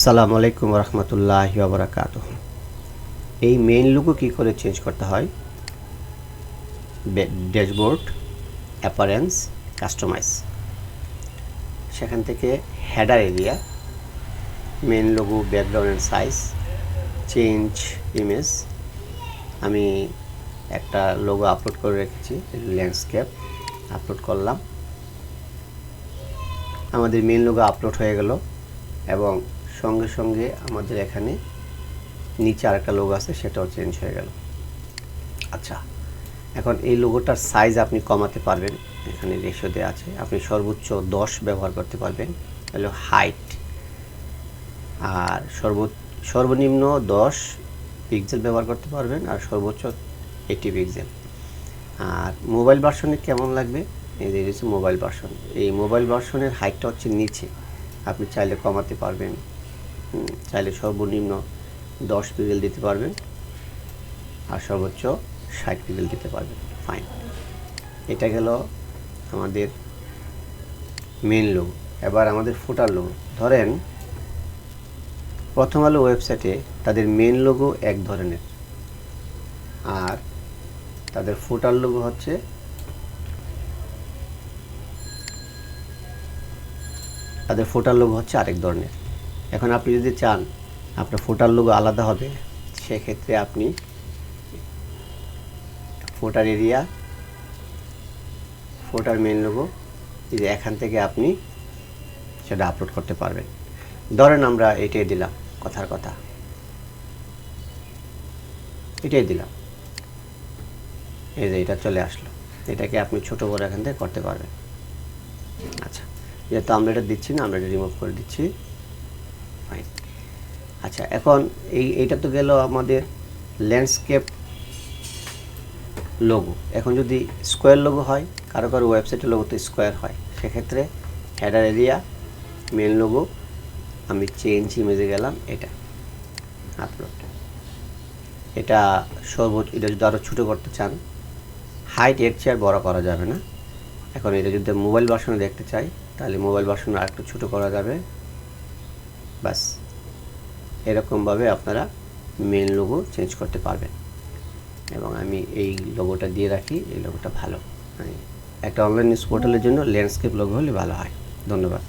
আসসালামু আলাইকুম রহমতুল্লাহি ওয়া বারাকাতুহু। এই মেইন লোগো কী করে চেঞ্জ করতে হয়? ড্যাশবোর্ড, অ্যাপারেন্স, কাস্টমাইজ, সেখান থেকে header area, main logo, background size, change image. আমি একটা লোগো আপলোড করে রেখেছি, ল্যান্ডস্কেপ আপলোড করলাম। আমাদের মেইন লোগো আপলোড হয়ে গেল এবং সঙ্গে সঙ্গে আমাদের এখানে নিচে আরেকটা লোগো আছে, সেটাও চেঞ্জ হয়ে গেল। আচ্ছা, এখন এই লোগোটার সাইজ আপনি কমাতে পারবেন। এখানে রেশিও দেওয়া আছে, আপনি সর্বোচ্চ 10 ব্যবহার করতে পারবেন, হলো হাইট। আর সর্বনিম্ন 10 পিক্সেল ব্যবহার করতে পারবেন, আর সর্বোচ্চ 80 পিক্সেল। আর মোবাইল ভার্সনে কেমন লাগবে? এই যে হচ্ছে মোবাইল ভার্সন। এই মোবাইল ভার্সনের হাইটটা হচ্ছে নিচে, আপনি চাইলে কমাতে পারবেন, চাইলে সর্বনিম্ন 10 পিক্সেল দিতে পারবেন, আর সর্বোচ্চ 60 পিক্সেল দিতে পারবেন। ফাইন, এটা গেল আমাদের মেন লোগো। এবার আমাদের ফুটার লোগো। ধরেন প্রথম আলো ওয়েবসাইটে তাদের মেন লোগো এক ধরনের, আর তাদের ফুটার লোগো হচ্ছে আরেক ধরনের। এখন আপনি যদি চান আপনার ফুটার লোগো আলাদা হবে, সেক্ষেত্রে আপনি ফুটার এরিয়া, ফুটার মেন লোগো, এই যে এখান থেকে আপনি সেটা আপলোড করতে পারবেন। ধরেন আমরা এটাই দিলাম, কথার কথা এটাই দিলাম, এই যে এটা চলে আসলো। এটাকে আপনি ছোটো বড় এখান থেকে করতে পারবেন। আচ্ছা, যেহেতু আমরা এটা দিচ্ছি না, আমরা এটা রিমুভ করে দিচ্ছি। ফাইন। আচ্ছা, এখন এইটা তো গেল আমাদের ল্যান্ডস্কেপ লোগো। এখন যদি স্কোয়ার লোগো হয়, কারো কারো ওয়েবসাইটের লোগো তো স্কোয়ার হয়, সেক্ষেত্রে হেডার এরিয়া, মেন লোগো, আমি চেঞ্জ ইমেজে গেলাম, এটা আপলোড। এটা সর্বোচ্চ, এটা যদি আরও ছোটো করতে চান, হাইট এর চেয়ে আর বড় করা যাবে না। এখন এটা যদি মোবাইল ভার্সনে দেখতে চাই, তাহলে মোবাইল ভার্সনে আর একটু ছোটো করা যাবে। বাস, এরকমভাবে আপনারা মেন লোগো চেঞ্জ করতে পারবেন। এবং আমি এই লোগোটা দিয়ে রাখি, এই লোগোটা ভালো। একটা অনলাইন নিউজ পোর্টালের জন্য ল্যান্ডস্কেপ লোগো হলে ভালো হয়। ধন্যবাদ।